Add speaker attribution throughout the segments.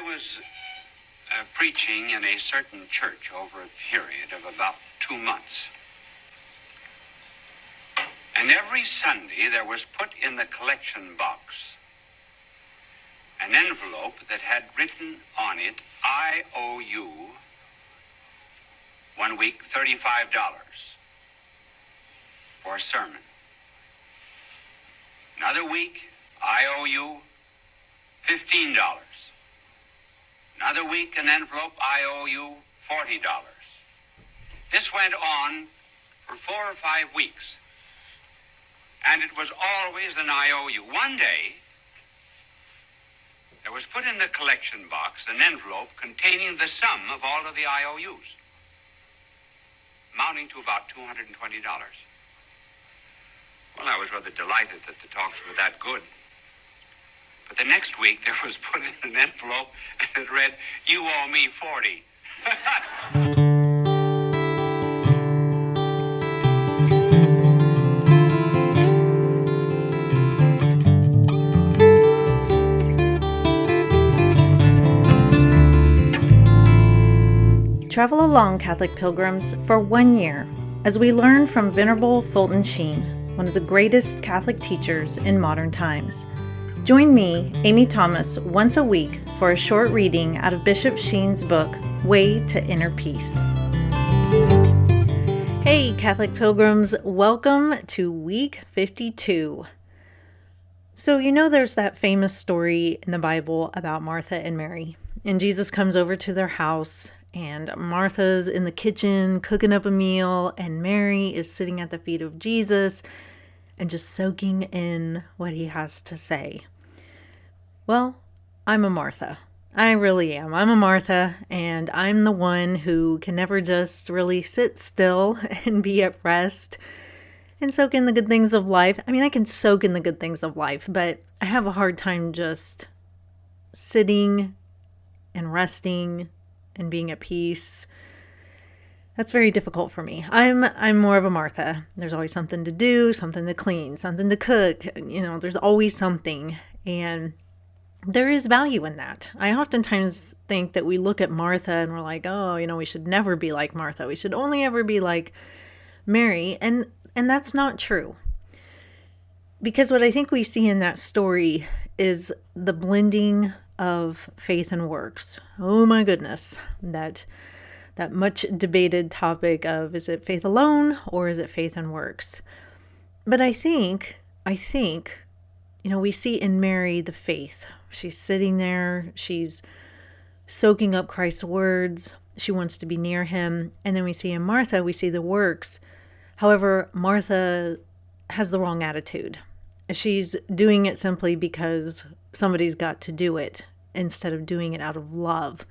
Speaker 1: was preaching in a certain church over a period of about 2 months. And every Sunday there was put in the collection box an envelope that had written on it, I owe you, 1 week, $35 for a sermon. Another week, I owe you $15. Another week, an envelope, I owe you $40. This went on for 4 or 5 weeks. And it was always an I owe you. One day, there was put in the collection box an envelope containing the sum of all of the IOUs, amounting to about $220. Well, I was rather delighted that the talks were that good. But the next week, there was put in an envelope, and it read, you owe me 40.
Speaker 2: Travel along, Catholic pilgrims, for 1 year as we learn from Venerable Fulton Sheen, one of the greatest Catholic teachers in modern times. Join me, Amy Thomas, once a week for a short reading out of Bishop Sheen's book, Way to Inner Peace. Hey, Catholic pilgrims, welcome to week 52. So, there's that famous story in the Bible about Martha and Mary, and Jesus comes over to their house. And Martha's in the kitchen cooking up a meal, and Mary is sitting at the feet of Jesus and just soaking in what he has to say. Well, I'm a Martha. I really am. I'm a Martha, and I'm the one who can never just really sit still and be at rest and soak in the good things of life. I mean, I can soak in the good things of life, but I have a hard time just sitting and resting and being at peace. That's very difficult for me. I'm more of a Martha. There's always something to do, something to clean, something to cook. There's always something. And there is value in that. I oftentimes think that we look at Martha and we're like, oh, we should never be like Martha. We should only ever be like Mary. And that's not true. Because what I think we see in that story is the blending of faith and works. Oh my goodness, that much debated topic of, is it faith alone or is it faith and works? But I think, we see in Mary the faith. She's sitting there, she's soaking up Christ's words, she wants to be near him. And then we see in Martha, we see the works. However, Martha has the wrong attitude. She's doing it simply because somebody's got to do it instead of doing it out of love.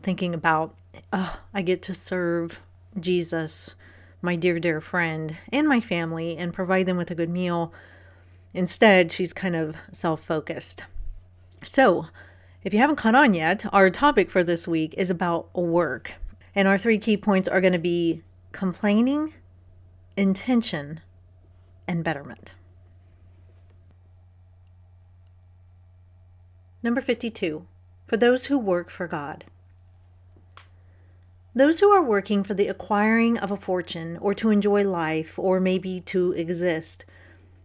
Speaker 2: Thinking about, I get to serve Jesus, my dear, dear friend, and my family, and provide them with a good meal. Instead, she's kind of self-focused. So, if you haven't caught on yet, our topic for this week is about work. And our 3 key points are going to be complaining, intention, and betterment. Number 52, for those who work for God. Those who are working for the acquiring of a fortune or to enjoy life or maybe to exist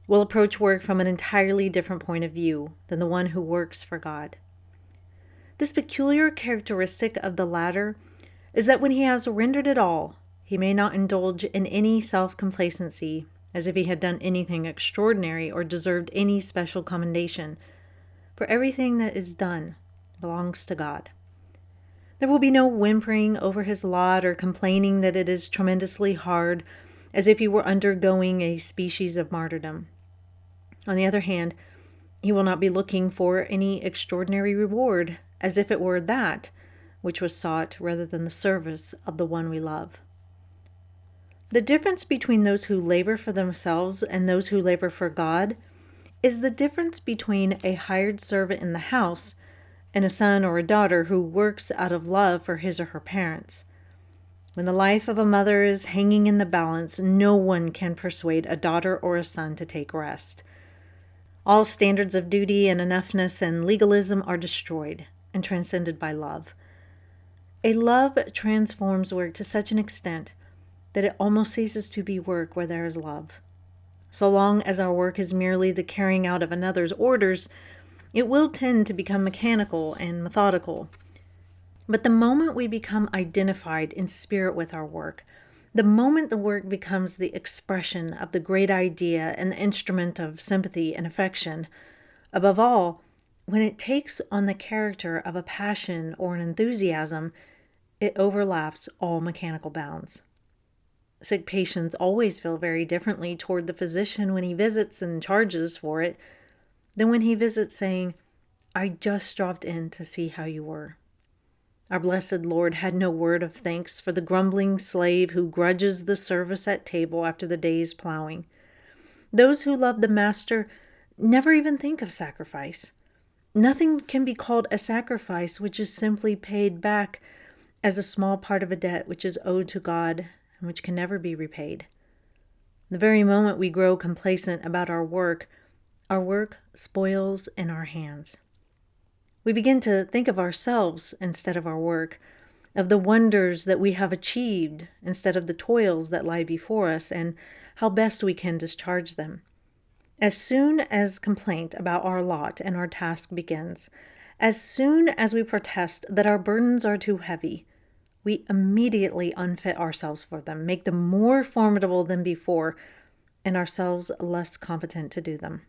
Speaker 2: will approach work from an entirely different point of view than the one who works for God. This peculiar characteristic of the latter is that when he has rendered it all, he may not indulge in any self-complacency as if he had done anything extraordinary or deserved any special commendation. For everything that is done belongs to God. There will be no whimpering over his lot or complaining that it is tremendously hard, as if he were undergoing a species of martyrdom. On the other hand, he will not be looking for any extraordinary reward, as if it were that which was sought rather than the service of the one we love. The difference between those who labor for themselves and those who labor for God is the difference between a hired servant in the house and a son or a daughter who works out of love for his or her parents. When the life of a mother is hanging in the balance, no one can persuade a daughter or a son to take rest. All standards of duty and enoughness and legalism are destroyed, and transcended by love. A love transforms work to such an extent that it almost ceases to be work where there is love. So long as our work is merely the carrying out of another's orders, it will tend to become mechanical and methodical. But the moment we become identified in spirit with our work, the moment the work becomes the expression of the great idea and the instrument of sympathy and affection, above all, when it takes on the character of a passion or an enthusiasm, it overlaps all mechanical bounds. Sick patients always feel very differently toward the physician when he visits and charges for it than when he visits saying, "I just dropped in to see how you were." Our blessed Lord had no word of thanks for the grumbling slave who grudges the service at table after the day's plowing. Those who love the Master never even think of sacrifice. Nothing can be called a sacrifice which is simply paid back as a small part of a debt which is owed to God and which can never be repaid. The very moment we grow complacent about our work spoils in our hands. We begin to think of ourselves instead of our work, of the wonders that we have achieved instead of the toils that lie before us, and how best we can discharge them. As soon as complaint about our lot and our task begins, as soon as we protest that our burdens are too heavy, we immediately unfit ourselves for them, make them more formidable than before, and ourselves less competent to do them.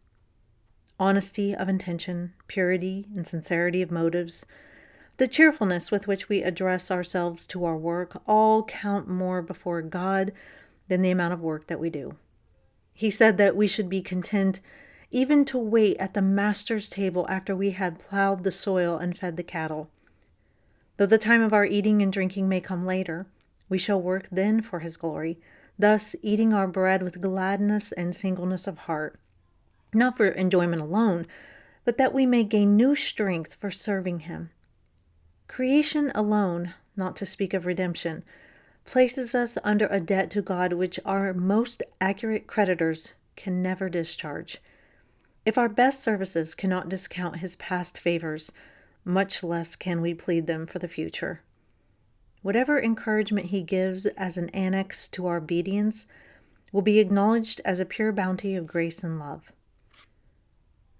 Speaker 2: Honesty of intention, purity and sincerity of motives, the cheerfulness with which we address ourselves to our work, all count more before God than the amount of work that we do. He said that we should be content even to wait at the Master's table after we had plowed the soil and fed the cattle. Though the time of our eating and drinking may come later, we shall work then for his glory, thus eating our bread with gladness and singleness of heart, not for enjoyment alone, but that we may gain new strength for serving him. Creation alone, not to speak of redemption, places us under a debt to God which our most accurate creditors can never discharge. If our best services cannot discount his past favors, much less can we plead them for the future. Whatever encouragement he gives as an annex to our obedience will be acknowledged as a pure bounty of grace and love.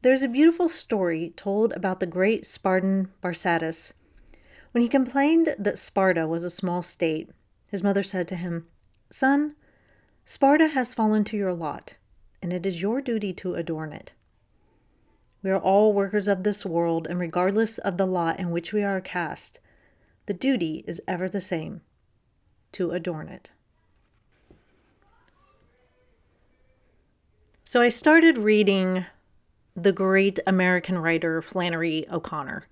Speaker 2: There is a beautiful story told about the great Spartan Barsatas. When he complained that Sparta was a small state, his mother said to him, "Son, Sparta has fallen to your lot, and it is your duty to adorn it." We are all workers of this world, and regardless of the lot in which we are cast, the duty is ever the same, to adorn it. So I started reading the great American writer Flannery O'Connor.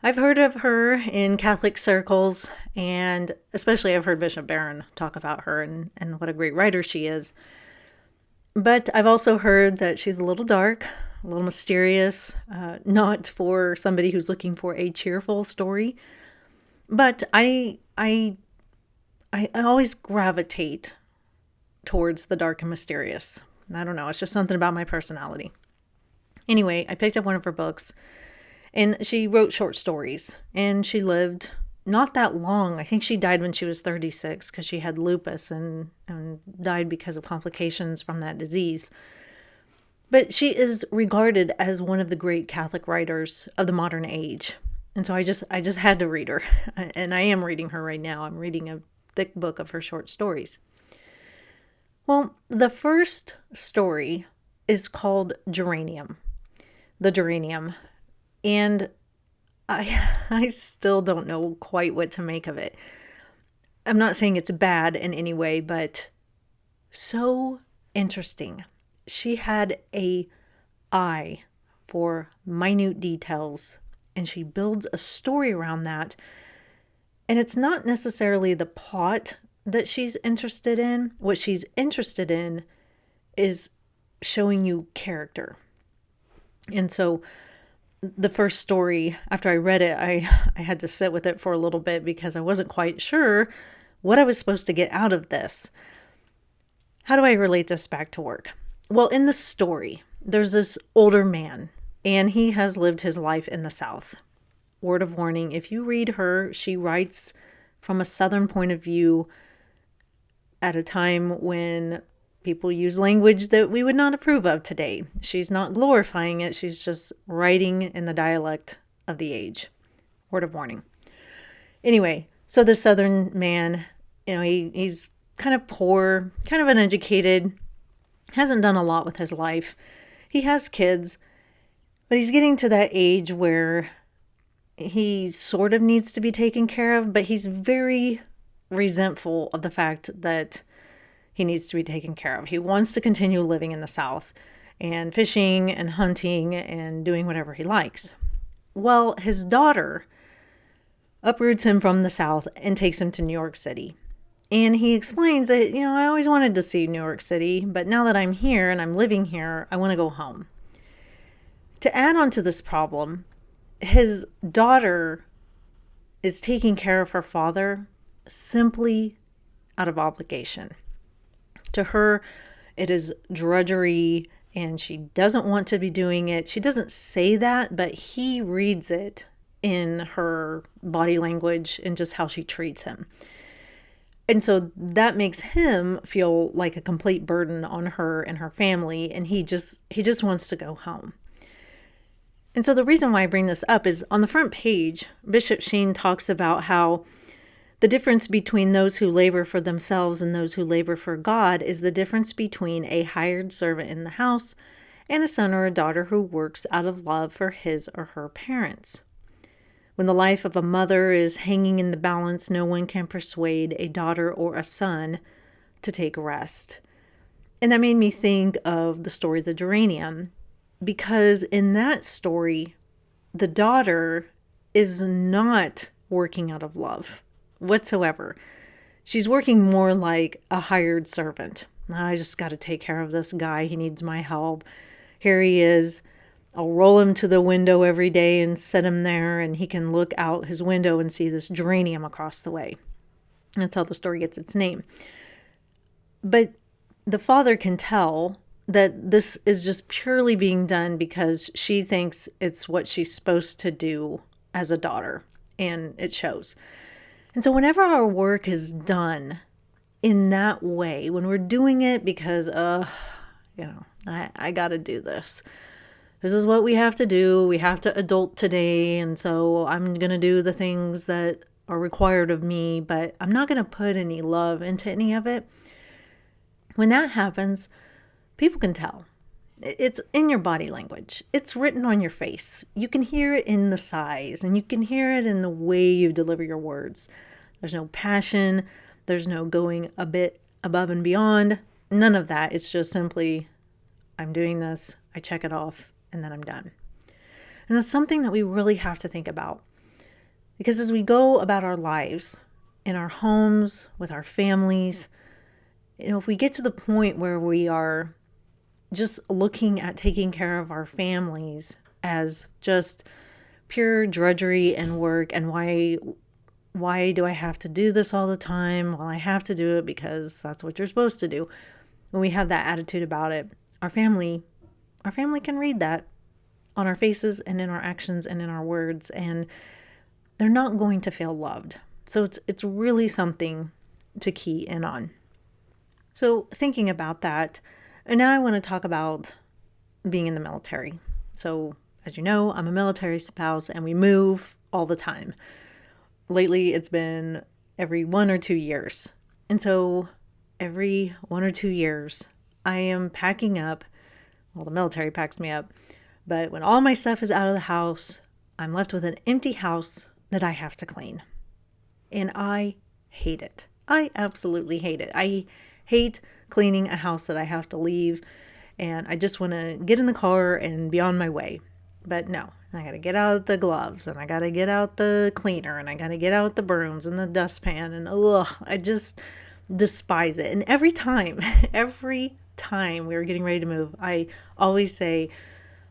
Speaker 2: I've heard of her in Catholic circles, and especially I've heard Bishop Barron talk about her and what a great writer she is. But I've also heard that she's a little dark, a little mysterious, not for somebody who's looking for a cheerful story. But I always gravitate towards the dark and mysterious. I don't know, it's just something about my personality. Anyway, I picked up one of her books, and she wrote short stories, and she lived not that long. I think she died when she was 36 because she had lupus and died because of complications from that disease. But she is regarded as one of the great Catholic writers of the modern age. And so I just had to read her, and I am reading her right now. I'm reading a thick book of her short stories. Well, the first story is called Geranium. The Geranium. And I still don't know quite what to make of it. I'm not saying it's bad in any way, but so interesting. She had an eye for minute details, and she builds a story around that. And it's not necessarily the plot that she's interested in. What she's interested in is showing you character. And so the first story, after I read it, I had to sit with it for a little bit because I wasn't quite sure what I was supposed to get out of this. How do I relate this back to work? Well, in the story, there's this older man, and he has lived his life in the South. word of warning. If you read her, she writes from a Southern point of view at a time when people use language that we would not approve of today. She's not glorifying it. She's just writing in the dialect of the age. Word of warning. Anyway, so the Southern man, he's kind of poor, kind of uneducated, hasn't done a lot with his life. He has kids, but he's getting to that age where he sort of needs to be taken care of, but he's very resentful of the fact that he needs to be taken care of. He wants to continue living in the South and fishing and hunting and doing whatever he likes. Well, his daughter uproots him from the South and takes him to New York City. And he explains that, I always wanted to see New York City, but now that I'm here and I'm living here, I want to go home. To add on to this problem, his daughter is taking care of her father simply out of obligation. To her, it is drudgery and she doesn't want to be doing it. She doesn't say that, but he reads it in her body language and just how she treats him. And so that makes him feel like a complete burden on her and her family, and he just wants to go home. And so the reason why I bring this up is on the front page, Bishop Sheen talks about how the difference between those who labor for themselves and those who labor for God is the difference between a hired servant in the house and a son or a daughter who works out of love for his or her parents. When the life of a mother is hanging in the balance, no one can persuade a daughter or a son to take rest. And that made me think of the story of the geranium, because in that story, the daughter is not working out of love whatsoever. She's working more like a hired servant. I just got to take care of this guy. He needs my help. Here he is. I'll roll him to the window every day and set him there, and he can look out his window and see this geranium across the way. That's how the story gets its name. But the father can tell that this is just purely being done because she thinks it's what she's supposed to do as a daughter, and it shows. And so whenever our work is done in that way, when we're doing it because, I got to do this. This is what we have to do. We have to adult today. And so I'm going to do the things that are required of me, but I'm not going to put any love into any of it. When that happens, people can tell. It's in your body language. It's written on your face. You can hear it in the sighs, and you can hear it in the way you deliver your words. There's no passion. There's no going a bit above and beyond. None of that. It's just simply, I'm doing this. I check it off. And then I'm done. And that's something that we really have to think about. Because as we go about our lives, in our homes, with our families, if we get to the point where we are just looking at taking care of our families as just pure drudgery and work, and why do I have to do this all the time? Well, I have to do it because that's what you're supposed to do. When we have that attitude about it, our family can read that on our faces and in our actions and in our words, and they're not going to feel loved. So it's really something to key in on. So thinking about that, and now I want to talk about being in the military. So as you know, I'm a military spouse and we move all the time. Lately, it's been every 1 or 2 years. And so every 1 or 2 years, I am packing up. Well, the military packs me up. But when all my stuff is out of the house, I'm left with an empty house that I have to clean. And I hate it. I absolutely hate it. I hate cleaning a house that I have to leave. And I just want to get in the car and be on my way. But no, I got to get out the gloves, and I got to get out the cleaner, and I got to get out the brooms and the dustpan. And I just despise it. And every time we were getting ready to move, I always say,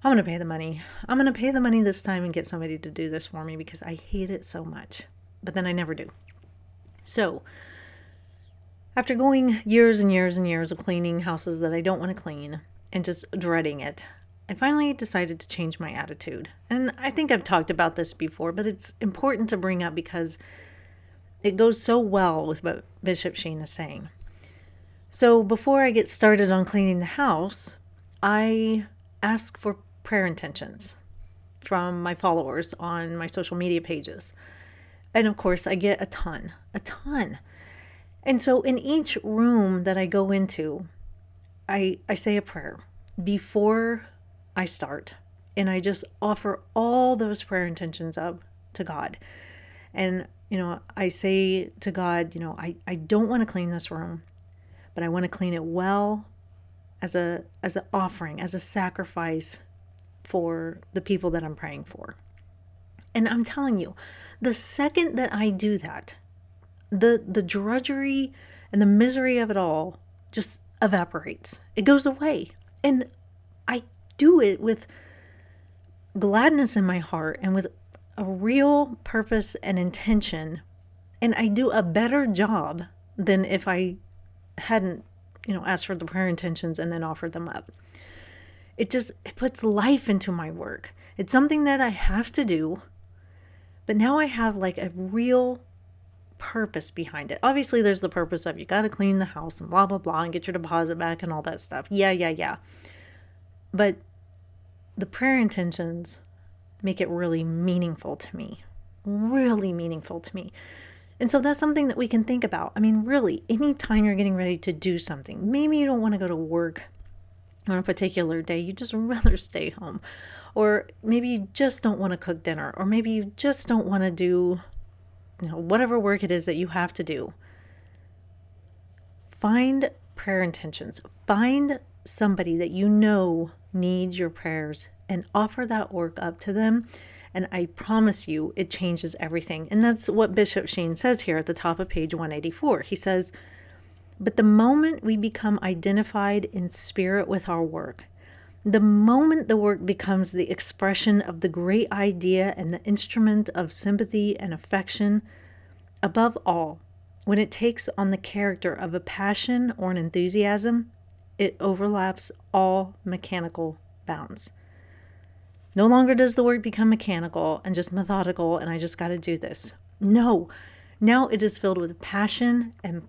Speaker 2: I'm going to pay the money. I'm going to pay the money this time and get somebody to do this for me because I hate it so much. But then I never do. So after going years and years and years of cleaning houses that I don't want to clean and just dreading it, I finally decided to change my attitude. And I think I've talked about this before, but it's important to bring up because it goes so well with what Bishop Sheen is saying. So before I get started on cleaning the house, I ask for prayer intentions from my followers on my social media pages. And of course, I get a ton. And so in each room that I go into, I say a prayer before I start. And I just offer all those prayer intentions up to God. And, I say to God, I don't want to clean this room, but I want to clean it well as an offering, as a sacrifice for the people that I'm praying for. And I'm telling you, the second that I do that, the drudgery and the misery of it all just evaporates. It goes away. And I do it with gladness in my heart and with a real purpose and intention. And I do a better job than if I hadn't, asked for the prayer intentions and then offered them up. It puts life into my work. It's something that I have to do, but now I have like a real purpose behind it. Obviously, there's the purpose of you got to clean the house and blah, blah, blah, and get your deposit back and all that stuff. Yeah. But the prayer intentions make it really meaningful to me. And so that's something that we can think about. I mean, really, anytime you're getting ready to do something, maybe you don't want to go to work on a particular day, you just rather stay home. Or maybe you just don't want to cook dinner. Or maybe you just don't want to do, whatever work it is that you have to do. Find prayer intentions. Find somebody that you know needs your prayers and offer that work up to them. And I promise you, it changes everything. And that's what Bishop Sheen says here at the top of page 184. He says, but the moment we become identified in spirit with our work, the moment the work becomes the expression of the great idea and the instrument of sympathy and affection, above all, when it takes on the character of a passion or an enthusiasm, it overlaps all mechanical bounds. No longer does the work become mechanical and just methodical and I just got to do this. No, now it is filled with passion and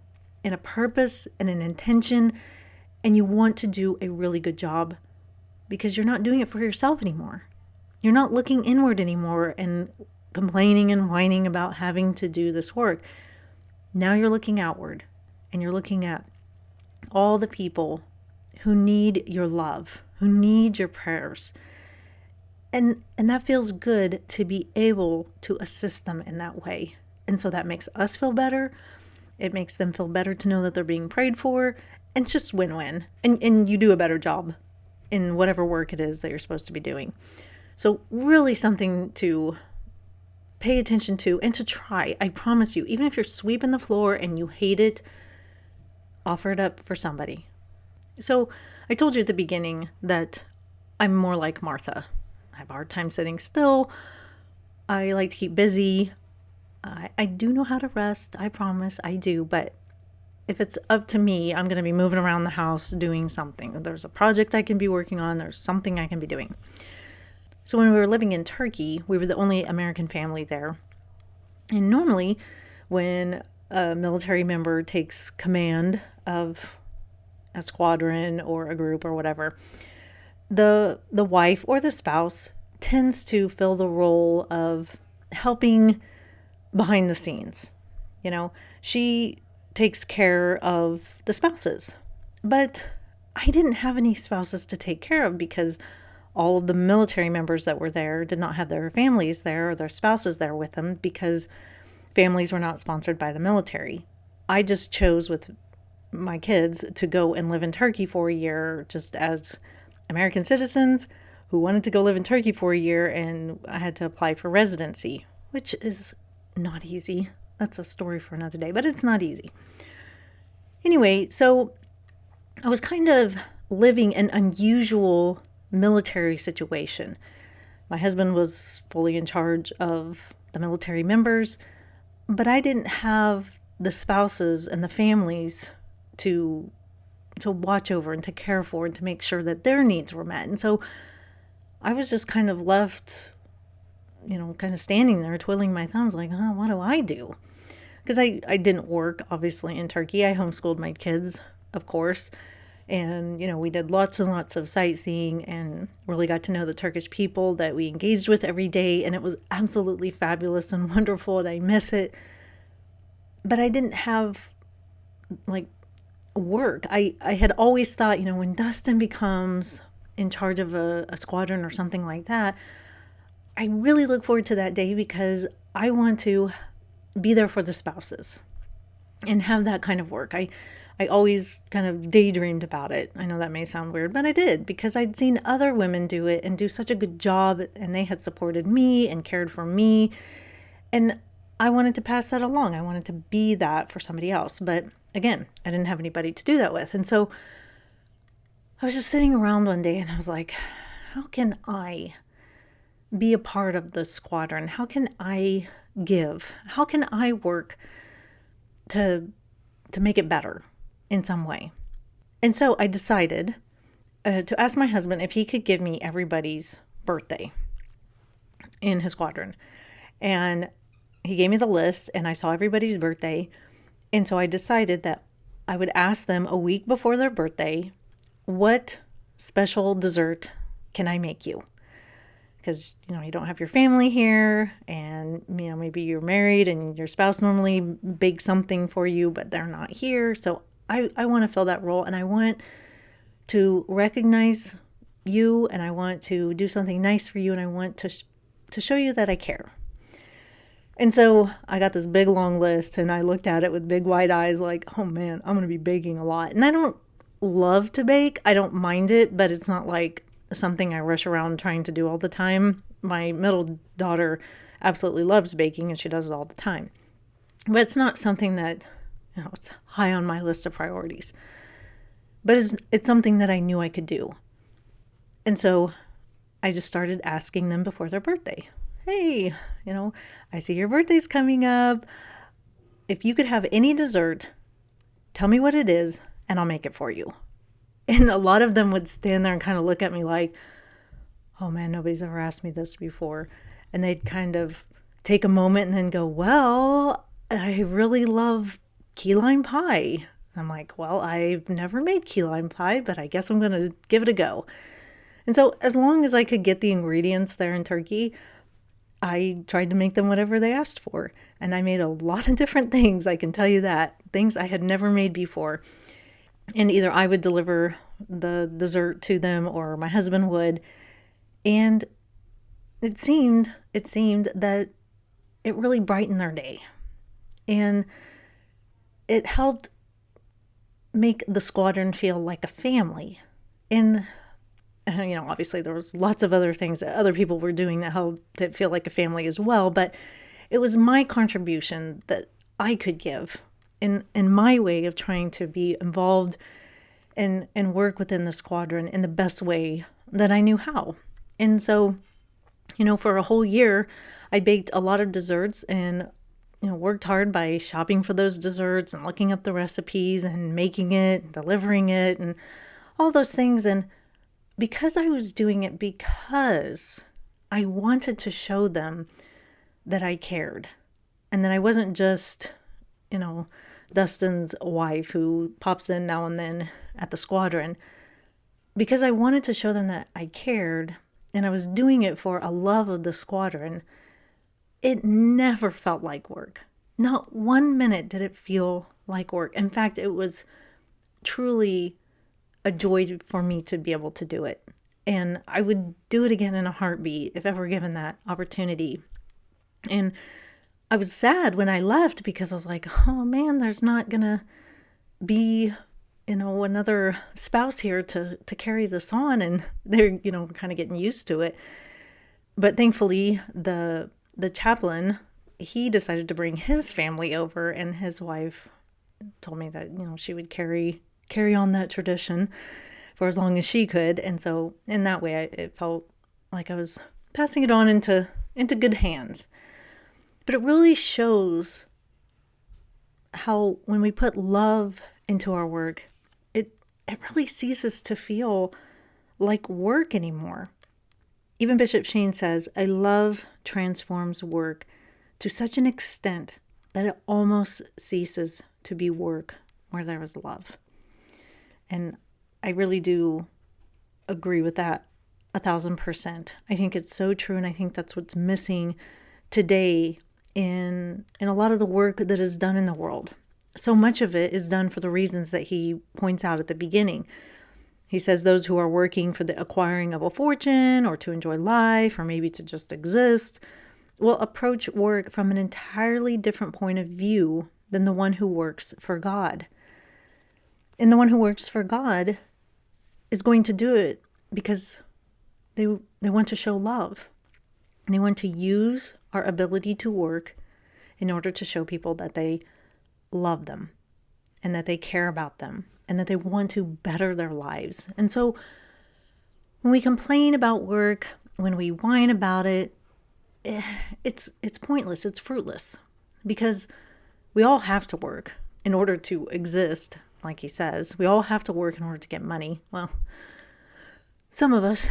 Speaker 2: a purpose and an intention, and you want to do a really good job because you're not doing it for yourself anymore. You're not looking inward anymore and complaining and whining about having to do this work. Now you're looking outward and you're looking at all the people who need your love, who need your prayers. And that feels good to be able to assist them in that way. And so that makes us feel better. It makes them feel better to know that they're being prayed for. And it's just win-win. And you do a better job in whatever work it is that you're supposed to be doing. So really something to pay attention to and to try. I promise you, even if you're sweeping the floor and you hate it, offer it up for somebody. So I told you at the beginning that I'm more like Martha. I have a hard time sitting still. I like to keep busy. I do know how to rest. I promise I do. But if it's up to me, I'm going to be moving around the house doing something. There's a project I can be working on. There's something I can be doing. So when we were living in Turkey, we were the only American family there. And normally when a military member takes command of a squadron or a group or whatever, the wife or the spouse tends to fill the role of helping behind the scenes. She takes care of the spouses. But I didn't have any spouses to take care of because all of the military members that were there did not have their families there or their spouses there with them because families were not sponsored by the military. I just chose with my kids to go and live in Turkey for a year just as American citizens who wanted to go live in Turkey for a year, and I had to apply for residency, which is not easy. That's a story for another day, but it's not easy. Anyway, so I was kind of living an unusual military situation. My husband was fully in charge of the military members, but I didn't have the spouses and the families to watch over and to care for and to make sure that their needs were met. And so I was just kind of left, kind of standing there twiddling my thumbs like, what do I do? Because I didn't work, obviously, in Turkey. I homeschooled my kids, of course. And, we did lots and lots of sightseeing and really got to know the Turkish people that we engaged with every day. And it was absolutely fabulous and wonderful, and I miss it. But I didn't have, like, work. I had always thought, when Dustin becomes in charge of a squadron or something like that, I really look forward to that day because I want to be there for the spouses and have that kind of work. I always kind of daydreamed about it. I know that may sound weird, but I did because I'd seen other women do it and do such a good job, and they had supported me and cared for me. And I wanted to pass that along. I wanted to be that for somebody else. But again, I didn't have anybody to do that with. And so I was just sitting around one day and I was like, how can I be a part of the squadron? How can I give? How can I work to make it better in some way? And so I decided to ask my husband if he could give me everybody's birthday in his squadron. And he gave me the list and I saw everybody's birthday. And so I decided that I would ask them a week before their birthday, what special dessert can I make you? Because, you don't have your family here and, maybe you're married and your spouse normally bakes something for you, but they're not here. So I want to fill that role, and I want to recognize you, and I want to do something nice for you, and I want to show you that I care. And so I got this big long list, and I looked at it with big wide eyes like, oh man, I'm going to be baking a lot. And I don't love to bake. I don't mind it, but it's not like something I rush around trying to do all the time. My middle daughter absolutely loves baking, and she does it all the time. But it's not something that, it's high on my list of priorities. But it's something that I knew I could do. And so I just started asking them before their birthday. Hey, I see your birthday's coming up. If you could have any dessert, tell me what it is, and I'll make it for you. And a lot of them would stand there and kind of look at me like, oh man, nobody's ever asked me this before. And they'd kind of take a moment and then go, well, I really love key lime pie. I'm like, well, I've never made key lime pie, but I guess I'm going to give it a go. And so as long as I could get the ingredients there in Turkey, I tried to make them whatever they asked for. And I made a lot of different things, I can tell you that. Things I had never made before. And either I would deliver the dessert to them or my husband would. And it seemed that it really brightened their day. And it helped make the squadron feel like a family. And, obviously there was lots of other things that other people were doing that helped it feel like a family as well. But it was my contribution that I could give in my way of trying to be involved and work within the squadron in the best way that I knew how. And so, for a whole year, I baked a lot of desserts and, worked hard by shopping for those desserts and looking up the recipes and making it, and delivering it, and all those things. And because I was doing it because I wanted to show them that I cared and that I wasn't just, Dustin's wife who pops in now and then at the squadron, because I wanted to show them that I cared and I was doing it for a love of the squadron. It never felt like work. Not 1 minute did it feel like work. In fact, it was truly a joy for me to be able to do it. And I would do it again in a heartbeat if ever given that opportunity. And I was sad when I left because I was like, oh man, there's not going to be, another spouse here to carry this on. And they're, kind of getting used to it. But thankfully, the chaplain, he decided to bring his family over, and his wife told me that, she would carry on that tradition for as long as she could. And so in that way, it felt like I was passing it on into good hands. But it really shows how when we put love into our work, it really ceases to feel like work anymore. Even Bishop Sheen says, a love transforms work to such an extent that it almost ceases to be work where there is love. And I really do agree with that 1,000%. I think it's so true, and I think that's what's missing today in a lot of the work that is done in the world. So much of it is done for the reasons that he points out at the beginning. He says those who are working for the acquiring of a fortune or to enjoy life or maybe to just exist will approach work from an entirely different point of view than the one who works for God. And the one who works for God is going to do it because they want to show love. And they want to use our ability to work in order to show people that they love them and that they care about them and that they want to better their lives. And so when we complain about work, when we whine about it, it's pointless, it's fruitless, because we all have to work in order to exist, like he says. We all have to work in order to get money. Well, some of us,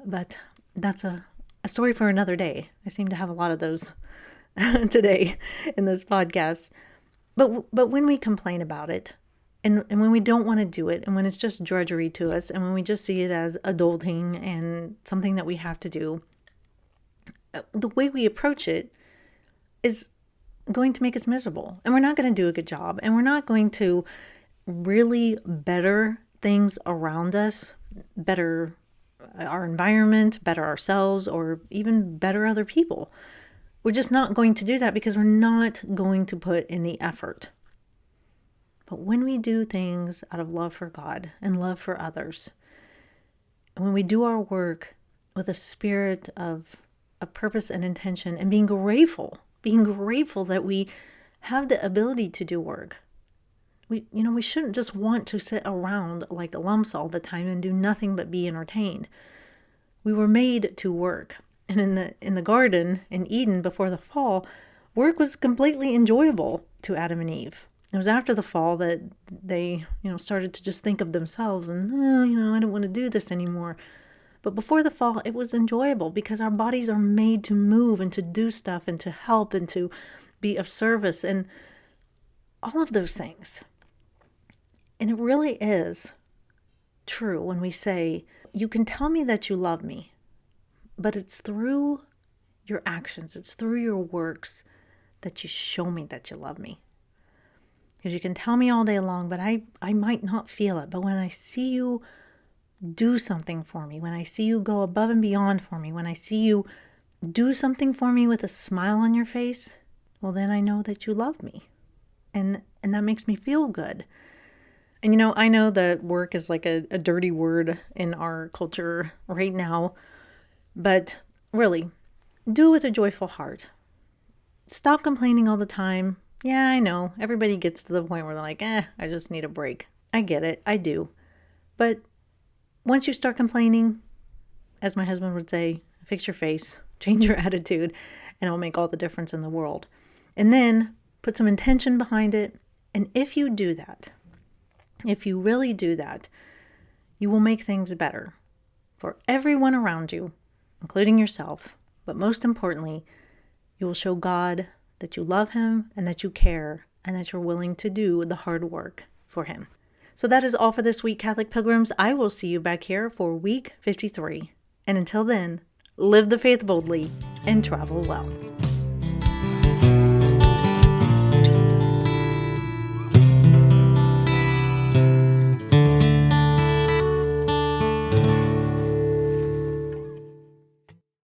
Speaker 2: but that's a story for another day. I seem to have a lot of those today in this podcast. But when we complain about it, and when we don't want to do it, and when it's just drudgery to us, and when we just see it as adulting and something that we have to do, the way we approach it is going to make us miserable. And we're not going to do a good job. And we're not going to really better things around us, better our environment, better ourselves, or even better other people. We're just not going to do that because we're not going to put in the effort. But when we do things out of love for God and love for others, and when we do our work with a spirit of purpose and intention, and being grateful that we have the ability to do work, we shouldn't just want to sit around like lumps all the time and do nothing but be entertained. We were made to work. And in the garden in Eden before the fall, work was completely enjoyable to Adam and Eve. It was after the fall that they, started to just think of themselves and, I don't want to do this anymore. But before the fall, it was enjoyable because our bodies are made to move and to do stuff and to help and to be of service and all of those things. And it really is true when we say, you can tell me that you love me, but it's through your actions, it's through your works that you show me that you love me. Because you can tell me all day long, but I might not feel it. But when I see you do something for me, when I see you go above and beyond for me, when I see you do something for me with a smile on your face, well, then I know that you love me. And that makes me feel good. And I know that work is like a dirty word in our culture right now, but really, do it with a joyful heart. Stop complaining all the time. Yeah, I know. Everybody gets to the point where they're like, I just need a break. I get it. I do. But once you start complaining, as my husband would say, fix your face, change your attitude, and it'll make all the difference in the world. And then put some intention behind it. And if you do that, if you really do that, you will make things better for everyone around you, including yourself. But most importantly, you will show God that you love him and that you care and that you're willing to do the hard work for him. So that is all for this week, Catholic Pilgrims. I will see you back here for week 53. And until then, live the faith boldly and travel well.